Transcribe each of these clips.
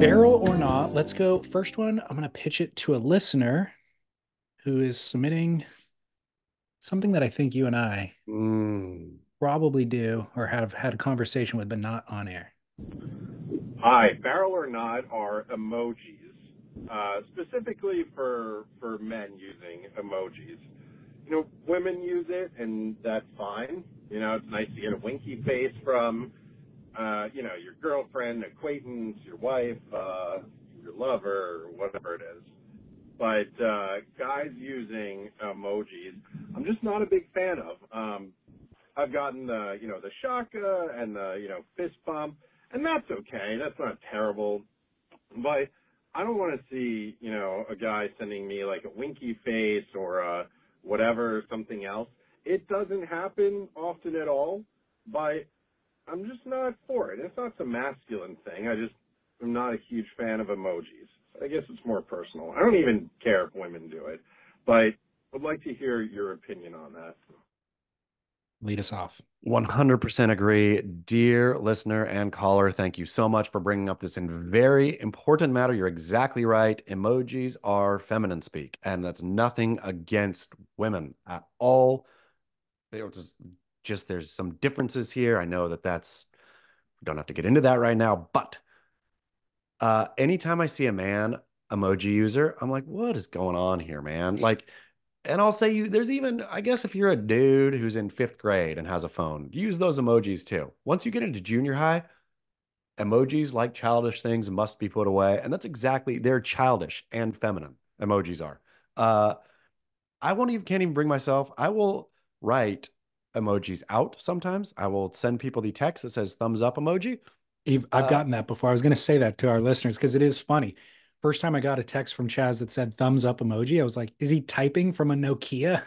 Barrel or not, let's go. First one, I'm going to pitch it to a listener who is submitting something that I think you and I probably do or have had a conversation with, but not on air. Hi, barrel or not are emojis, specifically for men using emojis. You know, women use it, and that's fine. You know, it's nice to get a winky face from, your girlfriend, acquaintance, your wife, your lover, whatever it is. But guys using emojis, I'm just not a big fan of. I've gotten the shaka and the fist bump, and that's okay. That's not terrible. But I don't want to see a guy sending me like a winky face or whatever, something else. It doesn't happen often at all, but I'm just not for it. It's not some masculine thing. I'm not a huge fan of emojis. I guess it's more personal. I don't even care if women do it, but I'd like to hear your opinion on that. Lead us off. 100% agree. Dear listener and caller, thank you so much for bringing up this very important matter. You're exactly right. Emojis are feminine speak, and that's nothing against women at all. They're just there's some differences here. I know that's we don't have to get into that right now, but anytime I see a man emoji user, I'm like, what is going on here, man? Like, and I'll say there's even, I guess if you're a dude who's in 5th grade and has a phone, use those emojis too. Once you get into junior high, emojis like childish things must be put away. And that's exactly, they're childish and feminine. Emojis are. Can't even bring myself. I will write emojis out sometimes. I will send people the text that says thumbs up emoji. I've gotten that before. I was going to say that to our listeners because it is funny. First time I got a text from Chaz that said thumbs up emoji, I was like, is he typing from a Nokia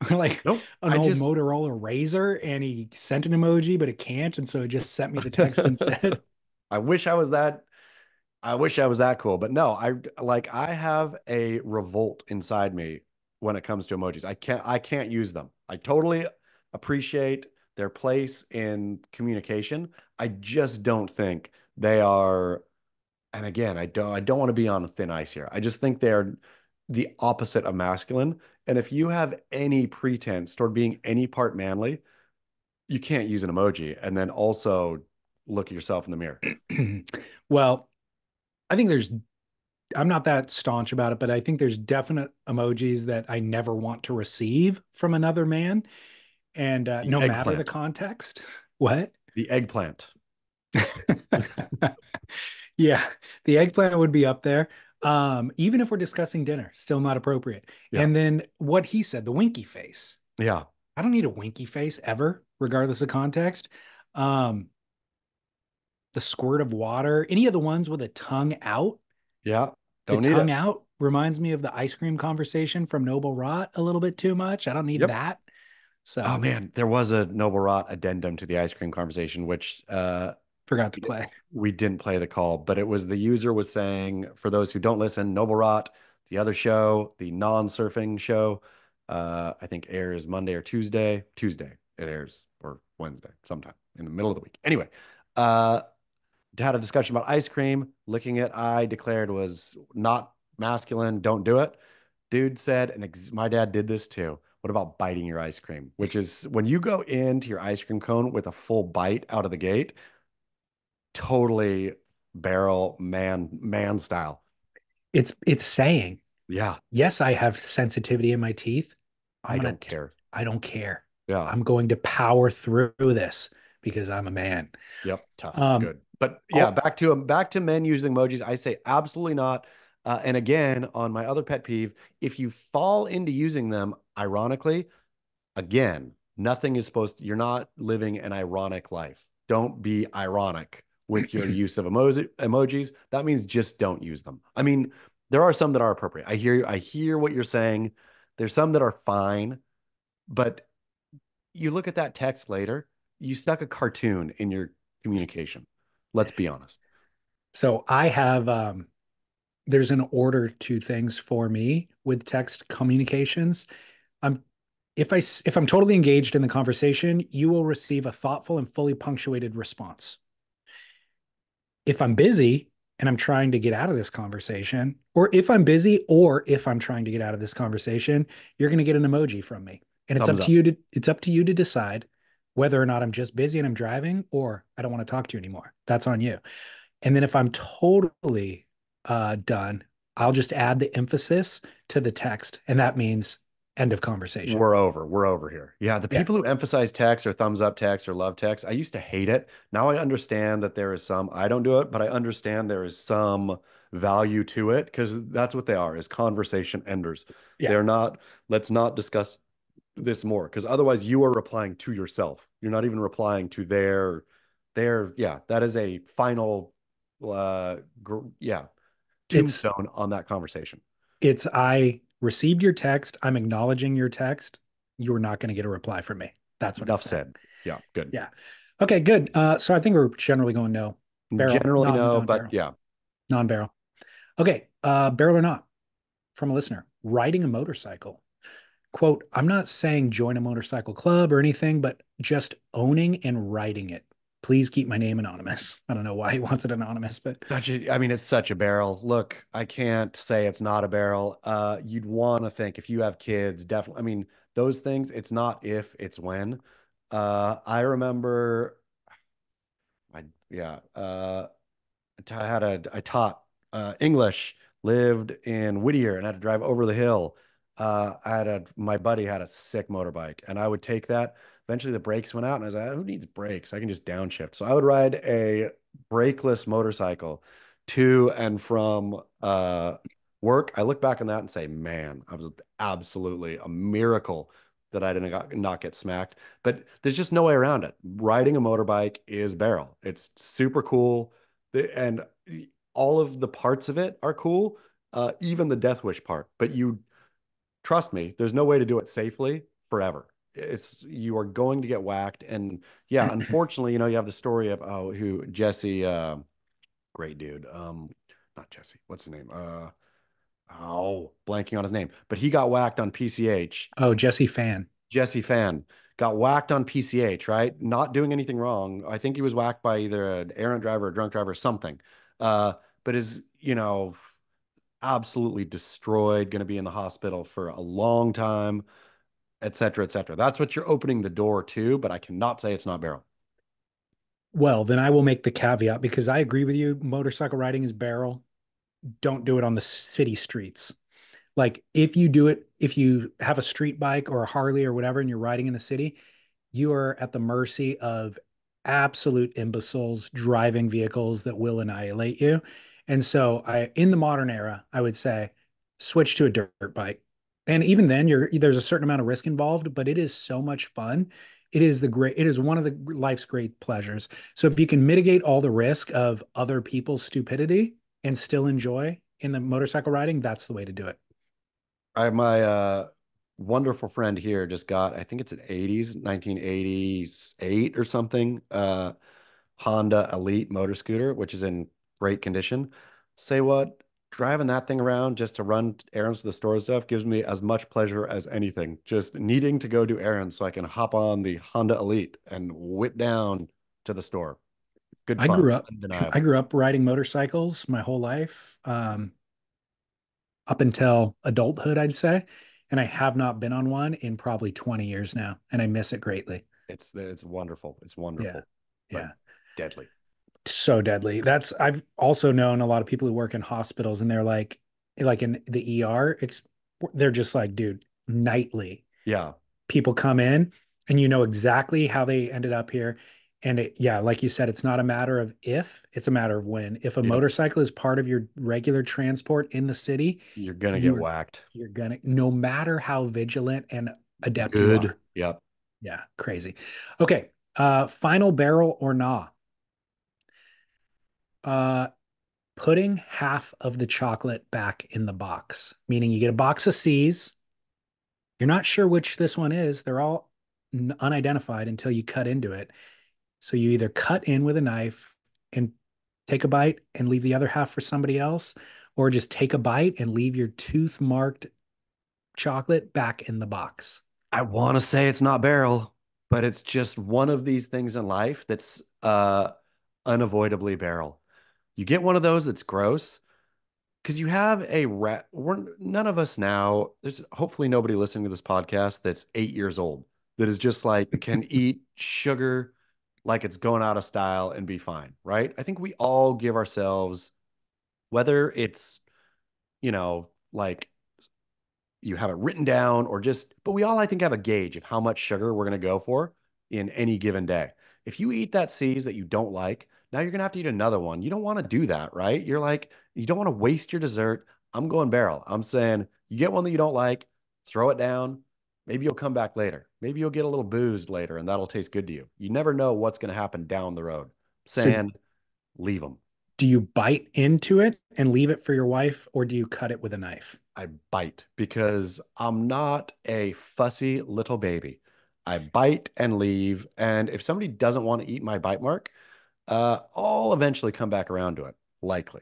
or like Nope, an old Motorola Razor? And he sent an emoji, but it can't. And so it just sent me the text instead. I wish I was that cool, but no, I have a revolt inside me when it comes to emojis. I can't use them. I totally appreciate their place in communication. I just don't think they are, and again, I don't want to be on thin ice here. I just think they're the opposite of masculine. And if you have any pretense toward being any part manly, you can't use an emoji and then also look at yourself in the mirror. Well, I think I'm not that staunch about it, but I think there's definite emojis that I never want to receive from another man. And no matter the context. What? The eggplant. Yeah, the eggplant would be up there. Even if we're discussing dinner, still not appropriate. Yeah. And then what he said, the winky face. Yeah. I don't need a winky face ever, regardless of context. The squirt of water, any of the ones with a tongue out. Yeah. Don't need it. The tongue out reminds me of the ice cream conversation from 𝗨𝗪𝗁 a little bit too much. I don't need that. So, oh man, there was a 𝗨𝗪𝗁 addendum to the ice cream conversation, which forgot to play. We didn't play the call, but it was the user was saying, for those who don't listen, 𝗨𝗪𝗁, the other show, the non-surfing show, I think airs Monday or Tuesday. Tuesday it airs, or Wednesday, sometime in the middle of the week. Anyway, had a discussion about ice cream. Licking it, I declared was not masculine. Don't do it. Dude said, and my dad did this too. What about biting your ice cream? Which is when you go into your ice cream cone with a full bite out of the gate, totally barrel man style. It's saying, yeah, yes, I have sensitivity in my teeth. I don't care. I don't care. Yeah, I'm going to power through this because I'm a man. Yep, tough. Good. But yeah, back to men using emojis. I say absolutely not. And again, on my other pet peeve, if you fall into using them ironically, again, nothing is you're not living an ironic life. Don't be ironic with your use of emojis. That means just don't use them. I mean, there are some that are appropriate. I hear what you're saying. There's some that are fine, but you look at that text later, you stuck a cartoon in your communication. Let's be honest. So I have, there's an order to things for me with text communications. If I'm totally engaged in the conversation, you will receive a thoughtful and fully punctuated response. If I'm busy and I'm trying to get out of this conversation, or if I'm busy, or if I'm trying to get out of this conversation, you're going to get an emoji from me. And Thumbs up. it's up to you to decide whether or not I'm just busy and I'm driving, or I don't want to talk to you anymore. That's on you. And then if I'm totally done, I'll just add the emphasis to the text. And that means end of conversation. We're over. We're over here. Yeah, the Yeah. people who emphasize text or thumbs up text or love text, I used to hate it. Now I understand that there is some, I don't do it, but I understand there is some value to it because that's what they are, is conversation enders. Yeah. They're not, let's not discuss this more because otherwise you are replying to yourself. You're not even replying to yeah, that is a final, yeah, It's tombstone on that conversation. it's I received your text. I'm acknowledging your text. You're not going to get a reply from me. That's what Enough it's saying. said. Yeah, good. Yeah. Okay, good. So I think we're generally going no. Barrel, Generally, no, but non-barrel, yeah. non-barrel. Okay, barrel or not from a listener. Riding a motorcycle. Quote, I'm not saying join a motorcycle club or anything, but just owning and riding it. Please keep my name anonymous. I don't know why he wants it anonymous, but I mean, it's such a barrel. Look, I can't say it's not a barrel. You'd want to think if you have kids, definitely. I mean, those things, it's not if, it's when. I remember I taught English, lived in Whittier and had to drive over the hill. My buddy had a sick motorbike and I would take that. Eventually the brakes went out and I was like, who needs brakes? I can just downshift. So I would ride a brakeless motorcycle to and from work. I look back on that and say, man, I was absolutely a miracle that I didn't not get smacked. But there's just no way around it. Riding a motorbike is barrel. It's super cool. And all of the parts of it are cool, even the death wish part. But you trust me, there's no way to do it safely forever. You are going to get whacked. And yeah, unfortunately, you have the story of who Jesse, great dude. Not Jesse, what's his name? Blanking on his name, but he got whacked on PCH. oh, Jesse Fan. Jesse Fan got whacked on PCH, right? Not doing anything wrong. I think he was whacked by either an errant driver, a drunk driver, or something. But is, absolutely destroyed, going to be in the hospital for a long time, et cetera, et cetera. That's what you're opening the door to, but I cannot say it's not barrel. Well, then I will make the caveat because I agree with you. Motorcycle riding is barrel. Don't do it on the city streets. Like if you do it, if you have a street bike or a Harley or whatever, and you're riding in the city, you are at the mercy of absolute imbeciles driving vehicles that will annihilate you. And so in the modern era, I would say switch to a dirt bike. And even then there's a certain amount of risk involved, but it is so much fun. It is one of the life's great pleasures. So if you can mitigate all the risk of other people's stupidity and still enjoy in the motorcycle riding, that's the way to do it. My wonderful friend here just got, I think it's an 1988 or something, Honda Elite motor scooter, which is in great condition. Say what? Driving that thing around just to run errands to the store and stuff gives me as much pleasure as anything. Just needing to go do errands so I can hop on the Honda Elite and whip down to the store. It's good I fun, grew up I undeniable. grew up riding motorcycles my whole life, up until adulthood, I'd say. And I have not been on one in probably 20 years now, and I miss it greatly. It's wonderful. It's Yeah. wonderful, but Yeah. deadly. So deadly. I've also known a lot of people who work in hospitals and they're like in the ER, they're just like, dude, nightly Yeah, people come in and you know exactly how they ended up here. And yeah, like you said, it's not a matter of if, it's a matter of when. If a yep. motorcycle is part of your regular transport in the city, You're gonna get you're whacked. you're gonna, no matter how vigilant and adept you Good. are. Yep. Yeah, crazy. Okay. Final barrel or nah. Uh, putting half of the chocolate back in the box, meaning you get a box of C's. You're not sure which this one is. They're all unidentified until you cut into it. So you either cut in with a knife and take a bite and leave the other half for somebody else, or just take a bite and leave your tooth marked chocolate back in the box. I want to say it's not barrel, but it's just one of these things in life that's unavoidably barrel. You get one of those that's gross because you have none of us now, there's hopefully nobody listening to this podcast that's 8 years old that is just like can eat sugar like it's going out of style and be fine, right? I think we all give ourselves, whether it's, like you have it written down or just, but we all, I think, have a gauge of how much sugar we're going to go for in any given day. If you eat that C's that you don't like, now you're going to have to eat another one. You don't want to do that, right? You're like, you don't want to waste your dessert. I'm going barrel. I'm saying you get one that you don't like, throw it down. Maybe you'll come back later. Maybe you'll get a little boozed later and that'll taste good to you. You never know what's going to happen down the road. So Saying, leave them. do you bite into it and leave it for your wife, or do you cut it with a knife? I bite because I'm not a fussy little baby. I bite and leave. And if somebody doesn't want to eat my bite mark, I'll eventually come back around to it, likely.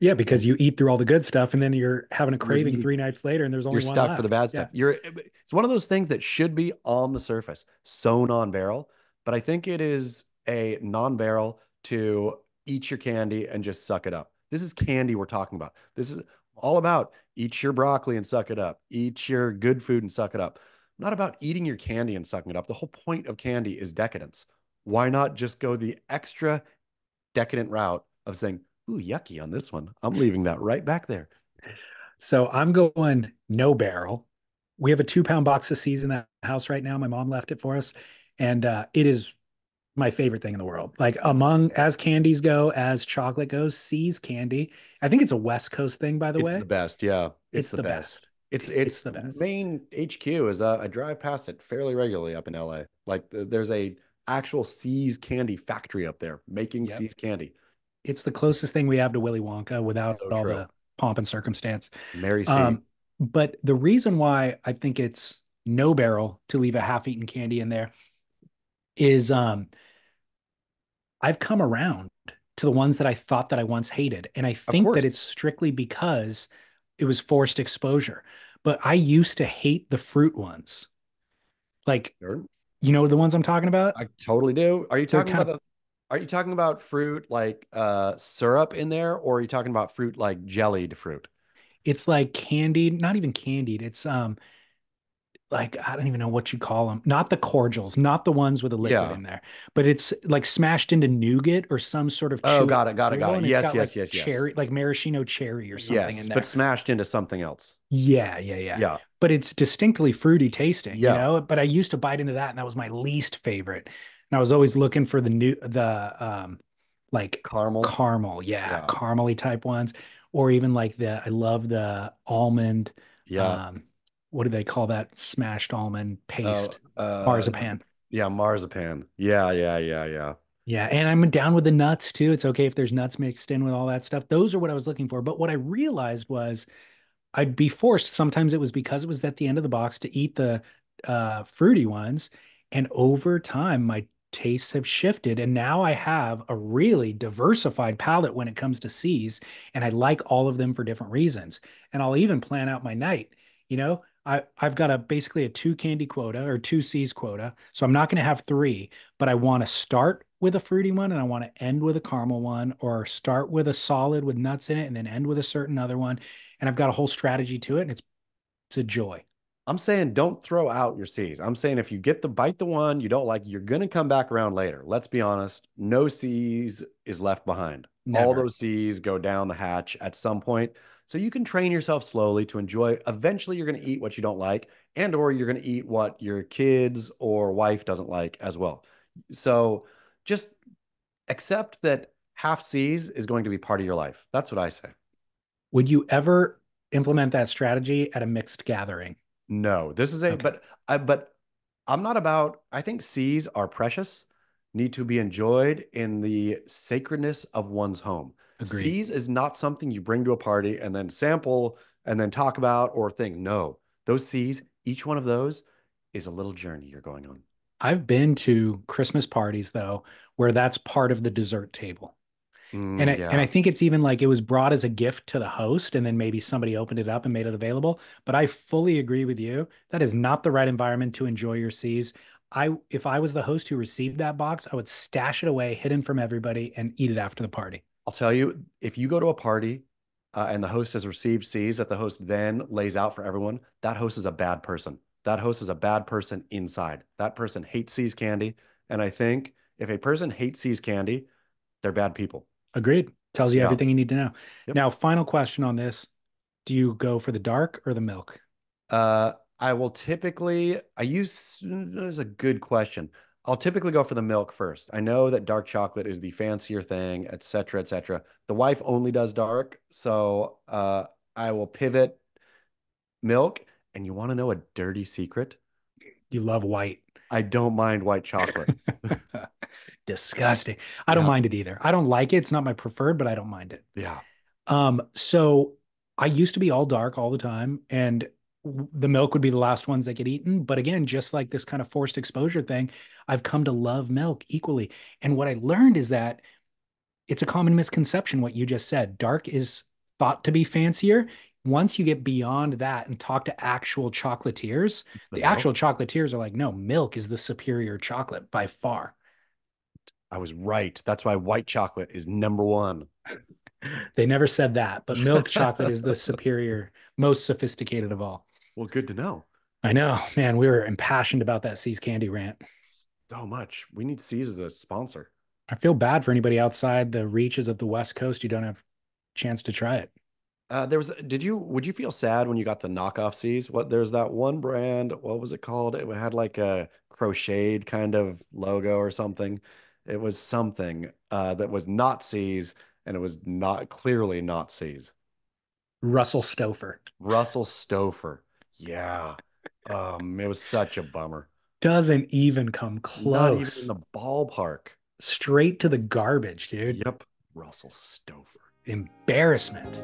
Yeah, because you eat through all the good stuff and then you're having a You're craving eating, 3 nights later and there's you're only one stuck for the left. bad Yeah. stuff. It's one of those things that should be on the surface, sewn on barrel, but I think it is a non-barrel to eat your candy and just suck it up. This is candy we're talking about. This is all about eat your broccoli and suck it up. Eat your good food and suck it up. Not about eating your candy and sucking it up. The whole point of candy is decadence. Why not just go the extra decadent route of saying, ooh, yucky on this one. I'm leaving that right back there. So I'm going no barrel. We have a 2 pound box of C's in the house right now. My mom left it for us. And it is my favorite thing in the world. Like among as candies go, as chocolate goes, C's candy. I think it's a West Coast thing, by the It's way. the best. Yeah. It's It's the the best. best. It's It's the best. main HQ is I drive past it fairly regularly up in LA. Like there's a actual C's candy factory up there making Yep. C's candy. It's the closest thing we have to Willy Wonka without So all true. the pomp and circumstance. Mary C. Um, but the reason why I think it's no barrel to leave a half-eaten candy in there is I've come around to the ones that I thought that I once hated. And I Of think that it's course. strictly because it was forced exposure. But I used to hate the fruit ones. Like, Sure. the ones I'm talking about? I totally do. They're kind of, Are you talking about fruit like syrup in there, or are you talking about fruit like jellied fruit? it's like candied, not even candied. It's like I don't even know what you call them. Not the cordials, not the ones with a liquid Yeah. in there, but it's like smashed into nougat or some sort of Oh, chewy got it, got it, got cereal, it. and it's Yes, got like yes, yes, yes. cherry, like maraschino cherry or something in Yes, but there. smashed into something else. Yeah, yeah, yeah. Yeah. But it's distinctly fruity tasting, Yeah. But I used to bite into that, and that was my least favorite. And I was always looking for like Caramel. caramel, yeah, Yeah. caramely type ones, or even like I love the almond. Yeah. Um, what do they call that? Smashed almond Oh, paste, marzipan. yeah, marzipan. Yeah, yeah, yeah, yeah. Yeah, and I'm down with the nuts too. It's okay if there's nuts mixed in with all that stuff. Those are what I was looking for. But what I realized was I'd be forced. Sometimes it was because it was at the end of the box to eat the fruity ones. And over time, my tastes have shifted. And now I have a really diversified palate when it comes to C's. And I like all of them for different reasons. And I'll even plan out my night. I've got basically a 2 candy quota or 2 C's quota. So I'm not going to have three, but I want to start with a fruity one and I want to end with a caramel one, or start with a solid with nuts in it and then end with a certain other one. And I've got a whole strategy to it, and it's a joy. I'm saying don't throw out your C's. I'm saying if you get the bite the one you don't like, you're gonna come back around later. Let's be honest. No C's is left behind. All Never. those C's go down the hatch at some point. So you can train yourself slowly to enjoy. Eventually, you're going to eat what you don't like, and or you're going to eat what your kids or wife doesn't like as well. So just accept that half C's is going to be part of your life. That's what I say. Would you ever implement that strategy at a mixed gathering? No, this is Okay, but I'm not about, I think C's are precious, need to be enjoyed in the sacredness of one's home. agreed. C's is not something you bring to a party and then sample and then talk about or think. No, those C's, each one of those is a little journey you're going on. I've been to Christmas parties though, where that's part of the dessert table. And I Yeah. think it's even like it was brought as a gift to the host, and then maybe somebody opened it up and made it available. But I fully agree with you. That is not the right environment to enjoy your C's. If I was the host who received that box, I would stash it away, hidden from everybody, and eat it after the party. I'll tell you, if you go to a party and the host has received C's that the host then lays out for everyone, that host is a bad person. That host is a bad person inside. That person hates C's candy. And I think if a person hates C's candy, they're bad people. Agreed. Tells you Yeah. everything you need to know. Yep. Now, final question on this. Do you go for the dark or the milk? I will typically, I use, That's a good question. I'll typically go for the milk first. I know that dark chocolate is the fancier thing, et cetera, et cetera. The wife only does dark, so I will pivot milk. And you want to know a dirty secret? You love white. I don't mind white chocolate. Disgusting. I don't Yeah, mind it either. I don't like it. It's not my preferred, but I don't mind it. yeah. So I used to be all dark all the time, and the milk would be the last ones that get eaten. But again, just like this kind of forced exposure thing, I've come to love milk equally. And what I learned is that it's a common misconception what you just said. Dark is thought to be fancier. Once you get beyond that and talk to actual chocolatiers, The the milk. actual chocolatiers are like, no, milk is the superior chocolate by far. I was right. That's why white chocolate is number one. They never said that, but milk chocolate is the superior, most sophisticated of all. Well, good to know. I know, man, we were impassioned about that C's Candy rant. So much. We need C's as a sponsor. I feel bad for anybody outside the reaches of the West Coast who don't have a chance to try it. Would you feel sad when you got the knockoff C's? There's that one brand, what was it called? It had like a crocheted kind of logo or something. It was something that was not C's and it was not clearly not C's. Russell Stouffer Russell Stouffer. Yeah. It was such a bummer. doesn't even come Not even in close. the ballpark. Straight to the garbage, dude. Yep. Russell Stouffer. Embarrassment.